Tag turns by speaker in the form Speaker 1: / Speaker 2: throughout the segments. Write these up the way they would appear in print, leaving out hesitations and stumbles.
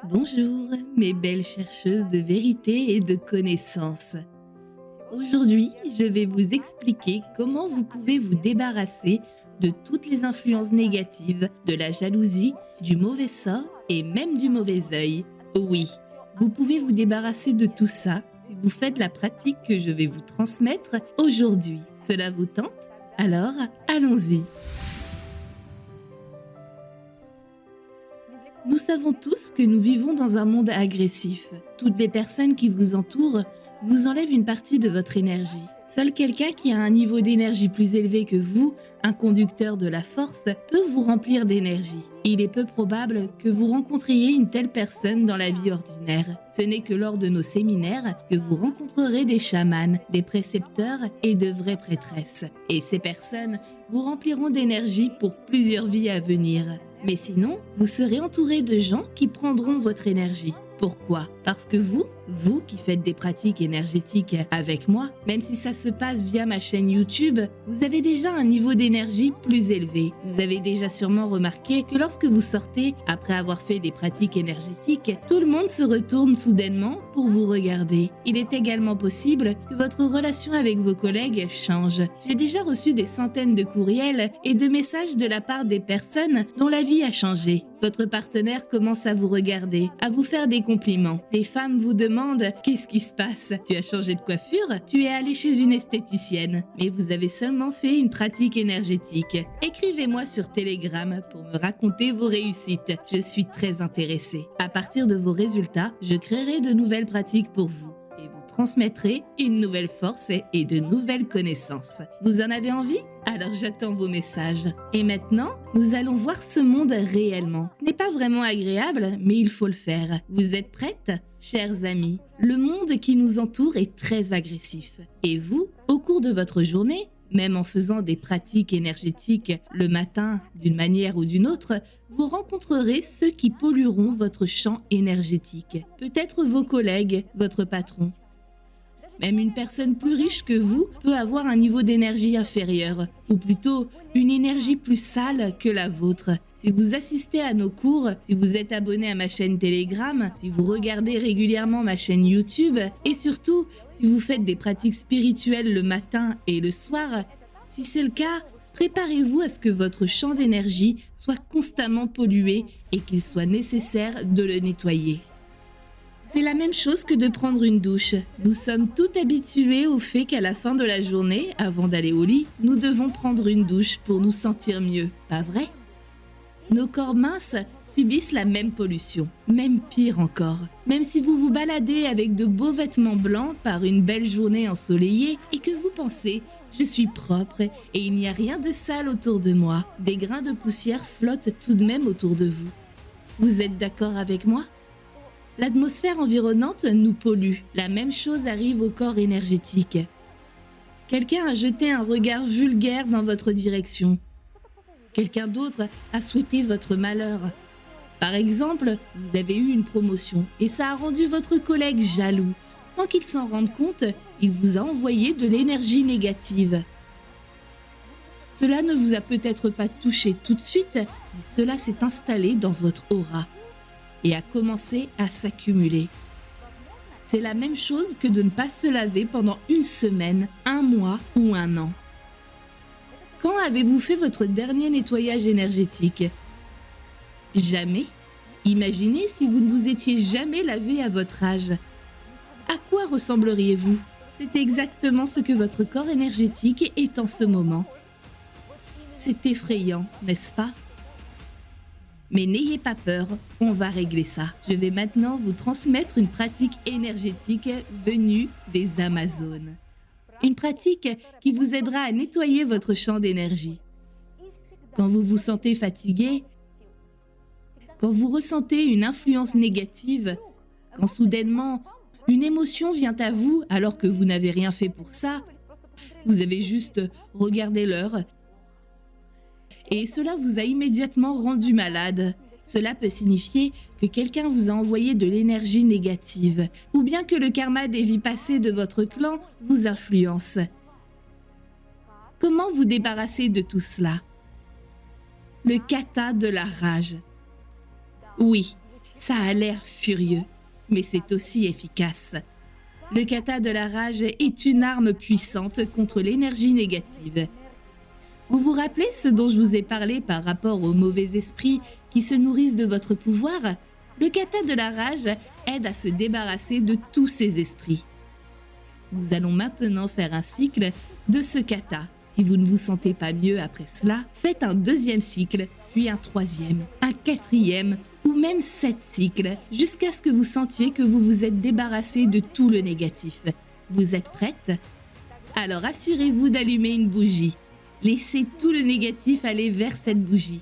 Speaker 1: Bonjour, mes belles chercheuses de vérité et de connaissances. Aujourd'hui, je vais vous expliquer comment vous pouvez vous débarrasser de toutes les influences négatives, de la jalousie, du mauvais sort et même du mauvais œil. Oui, vous pouvez vous débarrasser de tout ça si vous faites la pratique que je vais vous transmettre aujourd'hui. Cela vous tente? Alors, allons-y. Nous savons tous que nous vivons dans un monde agressif. Toutes les personnes qui vous entourent vous enlèvent une partie de votre énergie. Seul quelqu'un qui a un niveau d'énergie plus élevé que vous, un conducteur de la force, peut vous remplir d'énergie. Il est peu probable que vous rencontriez une telle personne dans la vie ordinaire. Ce n'est que lors de nos séminaires que vous rencontrerez des chamans, des précepteurs et de vraies prêtresses. Et ces personnes vous rempliront d'énergie pour plusieurs vies à venir. Mais sinon, vous serez entouré de gens qui prendront votre énergie. Pourquoi? Parce que vous qui faites des pratiques énergétiques avec moi, même si ça se passe via ma chaîne YouTube, vous avez déjà un niveau d'énergie plus élevé. Vous avez déjà sûrement remarqué que lorsque vous sortez, après avoir fait des pratiques énergétiques, tout le monde se retourne soudainement pour vous regarder. Il est également possible que votre relation avec vos collègues change. J'ai déjà reçu des centaines de courriels et de messages de la part des personnes dont la vie a changé. Votre partenaire commence à vous regarder, à vous faire des compliments. Des femmes vous demandent « Qu'est-ce qui se passe? Tu as changé de coiffure? Tu es allé chez une esthéticienne. Mais vous avez seulement fait une pratique énergétique. Écrivez-moi sur Telegram pour me raconter vos réussites. Je suis très intéressée. À partir de vos résultats, je créerai de nouvelles pratiques pour vous et vous transmettrez une nouvelle force et de nouvelles connaissances. Vous en avez envie? Alors j'attends vos messages. Et maintenant, nous allons voir ce monde réellement. Ce n'est pas vraiment agréable, mais il faut le faire. Vous êtes prêtes? Chers amis, le monde qui nous entoure est très agressif. Et vous, au cours de votre journée, même en faisant des pratiques énergétiques le matin d'une manière ou d'une autre, vous rencontrerez ceux qui pollueront votre champ énergétique. Peut-être vos collègues, votre patron. Même une personne plus riche que vous peut avoir un niveau d'énergie inférieur, ou plutôt une énergie plus sale que la vôtre. Si vous assistez à nos cours, si vous êtes abonné à ma chaîne Telegram, si vous regardez régulièrement ma chaîne YouTube, et surtout si vous faites des pratiques spirituelles le matin et le soir, si c'est le cas, préparez-vous à ce que votre champ d'énergie soit constamment pollué et qu'il soit nécessaire de le nettoyer. C'est la même chose que de prendre une douche. Nous sommes tous habitués au fait qu'à la fin de la journée, avant d'aller au lit, nous devons prendre une douche pour nous sentir mieux, pas vrai? Nos corps minces subissent la même pollution, même pire encore. Même si vous vous baladez avec de beaux vêtements blancs par une belle journée ensoleillée et que vous pensez « je suis propre et il n'y a rien de sale autour de moi », des grains de poussière flottent tout de même autour de vous. Vous êtes d'accord avec moi? L'atmosphère environnante nous pollue. La même chose arrive au corps énergétique. Quelqu'un a jeté un regard vulgaire dans votre direction. Quelqu'un d'autre a souhaité votre malheur. Par exemple, vous avez eu une promotion et ça a rendu votre collègue jaloux. Sans qu'il s'en rende compte, il vous a envoyé de l'énergie négative. Cela ne vous a peut-être pas touché tout de suite, mais cela s'est installé dans votre aura et a commencé à s'accumuler. C'est la même chose que de ne pas se laver pendant une semaine, un mois ou un an. Quand avez-vous fait votre dernier nettoyage énergétique? Jamais. Imaginez si vous ne vous étiez jamais lavé à votre âge. À quoi ressembleriez-vous? C'est exactement ce que votre corps énergétique est en ce moment. C'est effrayant, n'est-ce pas? Mais n'ayez pas peur, on va régler ça. Je vais maintenant vous transmettre une pratique énergétique venue des Amazones. Une pratique qui vous aidera à nettoyer votre champ d'énergie. Quand vous vous sentez fatigué, quand vous ressentez une influence négative, quand soudainement une émotion vient à vous alors que vous n'avez rien fait pour ça, vous avez juste regardé l'heure et cela vous a immédiatement rendu malade. Cela peut signifier que quelqu'un vous a envoyé de l'énergie négative ou bien que le karma des vies passées de votre clan vous influence. Comment vous débarrasser de tout cela? Le kata de la rage. Oui, Ça a l'air furieux, mais c'est aussi efficace. Le kata de la rage est une arme puissante contre l'énergie négative. Vous vous rappelez ce dont je vous ai parlé par rapport aux mauvais esprits qui se nourrissent de votre pouvoir? Le kata de la rage aide à se débarrasser de tous ces esprits. Nous allons maintenant faire un cycle de ce kata. Si vous ne vous sentez pas mieux après cela, faites un deuxième cycle, puis un troisième, un quatrième ou même 7 cycles, jusqu'à ce que vous sentiez que vous vous êtes débarrassé de tout le négatif. Vous êtes prête? Alors assurez-vous d'allumer une bougie. Laissez tout le négatif aller vers cette bougie.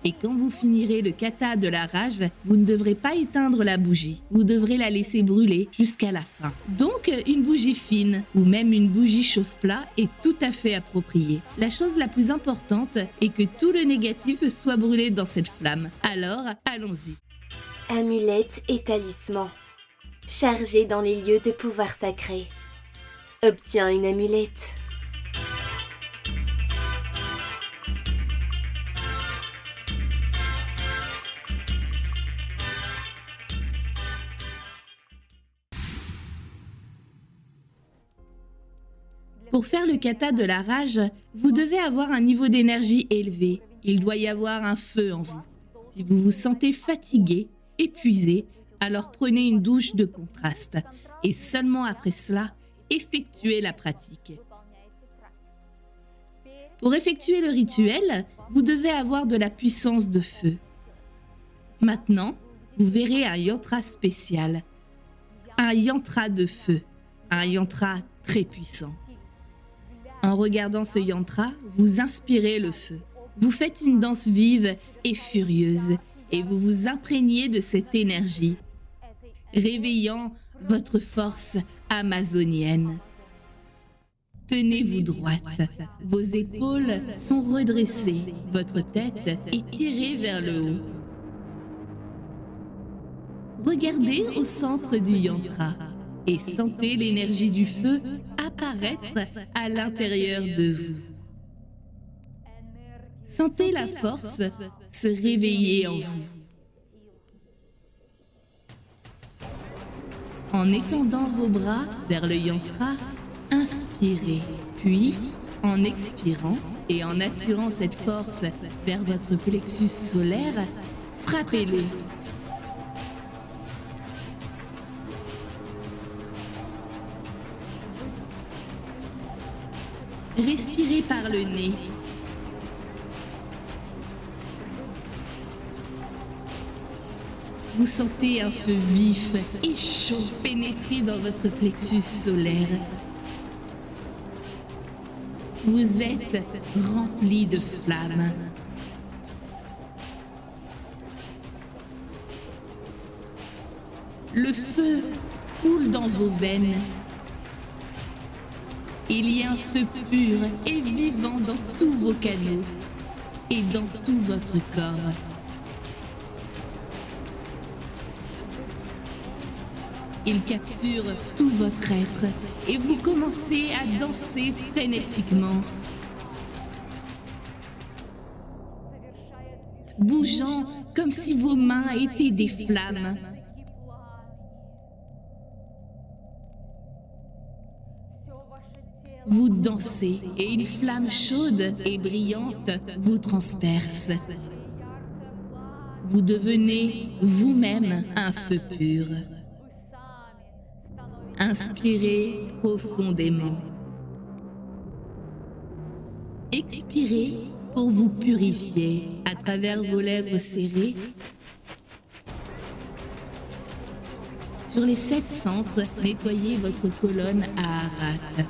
Speaker 1: Et quand vous finirez le kata de la rage, vous ne devrez pas éteindre la bougie. Vous devrez la laisser brûler jusqu'à la fin. Donc, une bougie fine ou même une bougie chauffe-plat est tout à fait appropriée. La chose la plus importante est que tout le négatif soit brûlé dans cette flamme. Alors, allons-y.
Speaker 2: Amulette et talisman. Chargé dans les lieux de pouvoir sacré. Obtiens une amulette.
Speaker 1: Pour faire le kata de la rage, vous devez avoir un niveau d'énergie élevé. Il doit y avoir un feu en vous. Si vous vous sentez fatigué, épuisé, alors prenez une douche de contraste. Et seulement après cela, effectuez la pratique. Pour effectuer le rituel, vous devez avoir de la puissance de feu. Maintenant, vous verrez un yantra spécial. Un yantra de feu. Un yantra très puissant. En regardant ce yantra, vous inspirez le feu. Vous faites une danse vive et furieuse et vous vous imprégnez de cette énergie, réveillant votre force amazonienne. Tenez-vous droite, vos épaules sont redressées, votre tête est tirée vers le haut. Regardez au centre du yantra et sentez l'énergie du feu apparaître à l'intérieur de vous. Sentez la force se réveiller en vous. En étendant vos bras vers le yantra, inspirez, puis en expirant et en attirant cette force vers votre plexus solaire, frappez-le. Respirez par le nez. Vous sentez un feu vif et chaud pénétrer dans votre plexus solaire. Vous êtes rempli de flammes. Le feu coule dans vos veines. Il y a un feu pur et vivant dans tous vos canaux et dans tout votre corps. Il capture tout votre être et vous commencez à danser frénétiquement, bougeant comme si vos mains étaient des flammes. Vous dansez et une flamme chaude et brillante vous transperce. Vous devenez vous-même un feu pur. Inspirez profondément. Expirez pour vous purifier à travers vos lèvres serrées. Sur les 7 centres, nettoyez votre colonne à Arat.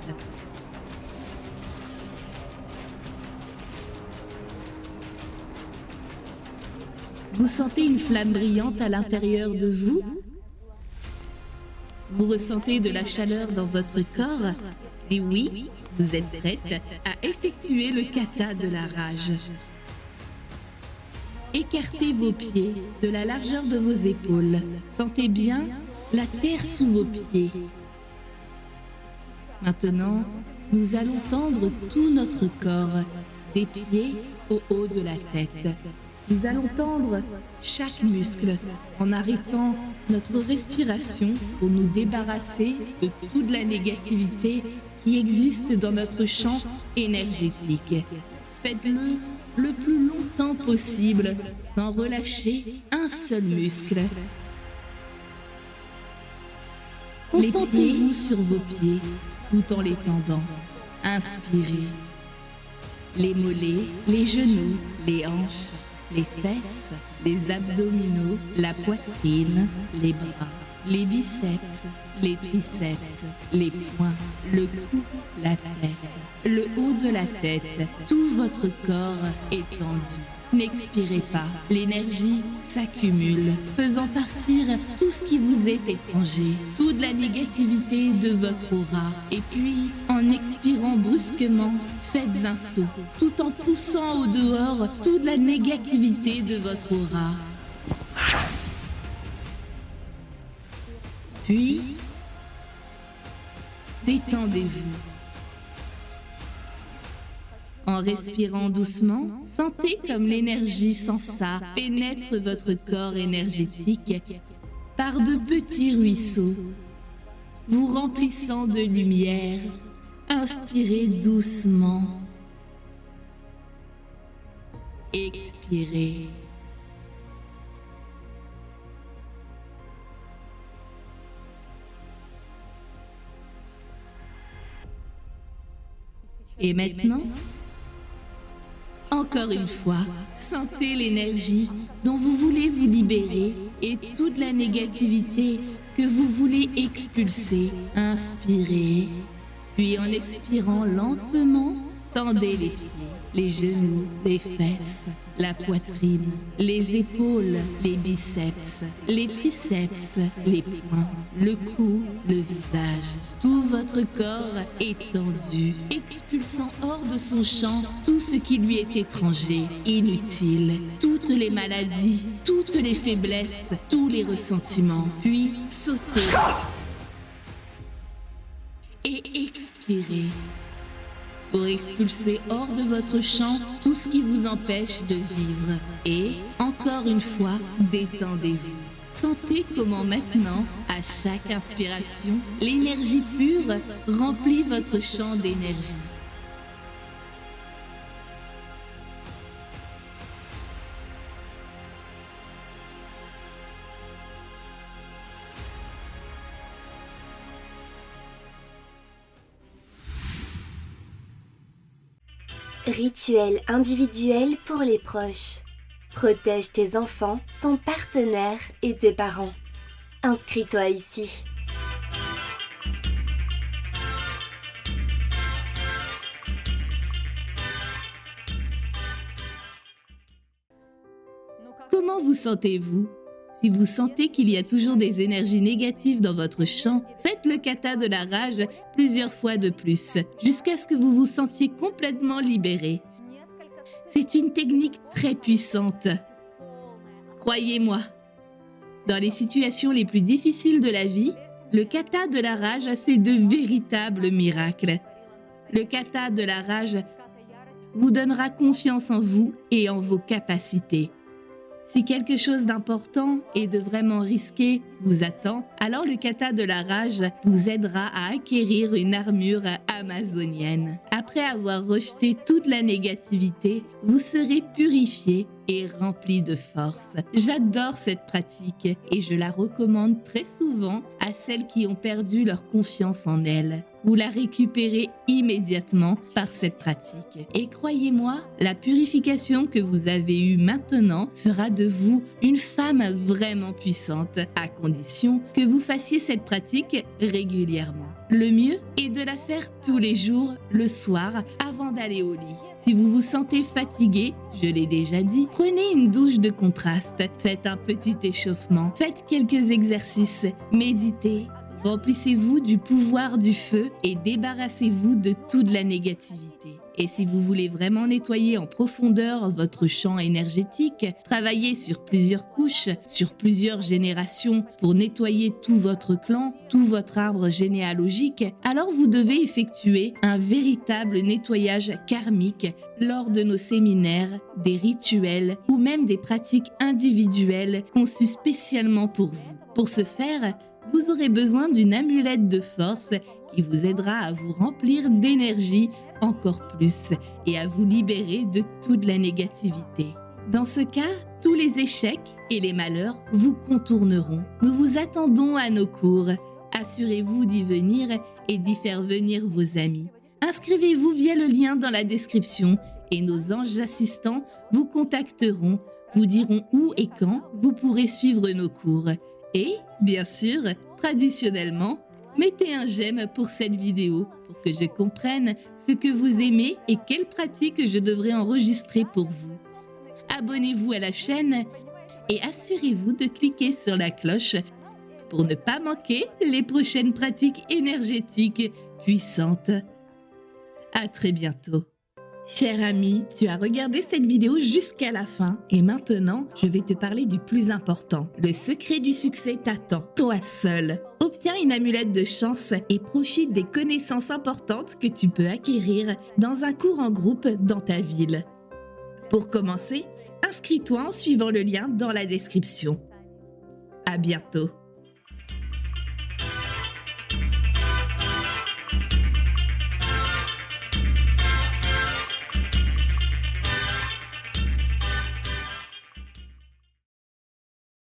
Speaker 1: Vous sentez une flamme brillante à l'intérieur de vous? Vous ressentez de la chaleur dans votre corps? Si oui, vous êtes prête à effectuer le kata de la rage. Écartez vos pieds de la largeur de vos épaules. Sentez bien la terre sous vos pieds. Maintenant, nous allons tendre tout notre corps, des pieds au haut de la tête. Nous allons tendre chaque muscle en arrêtant notre respiration pour nous débarrasser de toute la négativité qui existe dans notre champ énergétique. Faites-le le plus longtemps possible sans relâcher un seul muscle. Concentrez-vous sur vos pieds tout en les tendant. Inspirez. Les mollets, les genoux, les hanches, les fesses, les abdominaux, la poitrine, les bras, les biceps, les triceps, les poings, le cou, la tête, le haut de la tête, tout votre corps est tendu. N'expirez pas, l'énergie s'accumule, faisant partir tout ce qui vous est étranger, toute la négativité de votre aura. Et puis, en expirant brusquement, faites un saut, tout en poussant au dehors toute la négativité de votre aura. Puis, détendez-vous. En respirant doucement, sentez comme l'énergie sans ça pénètre votre corps énergétique par de petits ruisseaux, vous remplissant de lumière. Inspirez doucement. Expirez. Et maintenant, encore une fois, sentez l'énergie dont vous voulez vous libérer et toute la négativité que vous voulez expulser. Inspirez. Puis en expirant lentement, tendez les pieds, les genoux, les fesses, la poitrine, les épaules, les biceps, les triceps, les poings, le cou, le visage. Tout votre corps est tendu, expulsant hors de son champ tout ce qui lui est étranger, inutile, toutes les maladies, toutes les faiblesses, tous les ressentiments. Puis sautez. Et expirez pour expulser hors de votre champ tout ce qui vous empêche de vivre. Et, encore une fois, détendez-vous. Sentez comment maintenant, à chaque inspiration, l'énergie pure remplit votre champ d'énergie.
Speaker 2: Rituel individuel pour les proches. Protège tes enfants, ton partenaire et tes parents. Inscris-toi ici.
Speaker 1: Comment vous sentez-vous ? Si vous sentez qu'il y a toujours des énergies négatives dans votre champ, faites le kata de la rage plusieurs fois de plus, jusqu'à ce que vous vous sentiez complètement libéré. C'est une technique très puissante. Croyez-moi, dans les situations les plus difficiles de la vie, le kata de la rage a fait de véritables miracles. Le kata de la rage vous donnera confiance en vous et en vos capacités. Si quelque chose d'important et de vraiment risqué vous attend, alors le kata de la rage vous aidera à acquérir une armure amazonienne. Après avoir rejeté toute la négativité, vous serez purifié et rempli de force. J'adore cette pratique et je la recommande très souvent à celles qui ont perdu leur confiance en elles. Vous la récupérez immédiatement par cette pratique. Et croyez-moi, la purification que vous avez eue maintenant fera de vous une femme vraiment puissante, à condition que vous fassiez cette pratique régulièrement. Le mieux est de la faire tous les jours, le soir, avant d'aller au lit. Si vous vous sentez fatigué, je l'ai déjà dit, prenez une douche de contraste, faites un petit échauffement, faites quelques exercices, méditez. Remplissez-vous du pouvoir du feu et débarrassez-vous de toute la négativité. Et si vous voulez vraiment nettoyer en profondeur votre champ énergétique, travailler sur plusieurs couches, sur plusieurs générations pour nettoyer tout votre clan, tout votre arbre généalogique, alors vous devez effectuer un véritable nettoyage karmique lors de nos séminaires, des rituels ou même des pratiques individuelles conçues spécialement pour vous. Pour ce faire, vous aurez besoin d'une amulette de force qui vous aidera à vous remplir d'énergie encore plus et à vous libérer de toute la négativité. Dans ce cas, tous les échecs et les malheurs vous contourneront. Nous vous attendons à nos cours. Assurez-vous d'y venir et d'y faire venir vos amis. Inscrivez-vous via le lien dans la description et nos anges assistants vous contacteront, vous diront où et quand vous pourrez suivre nos cours. Et, bien sûr, traditionnellement, mettez un j'aime pour cette vidéo pour que je comprenne ce que vous aimez et quelles pratiques je devrais enregistrer pour vous. Abonnez-vous à la chaîne et assurez-vous de cliquer sur la cloche pour ne pas manquer les prochaines pratiques énergétiques puissantes. À très bientôt. Cher ami, tu as regardé cette vidéo jusqu'à la fin et maintenant, je vais te parler du plus important. Le secret du succès t'attend, toi seul. Obtiens une amulette de chance et profite des connaissances importantes que tu peux acquérir dans un cours en groupe dans ta ville. Pour commencer, inscris-toi en suivant le lien dans la description. À bientôt.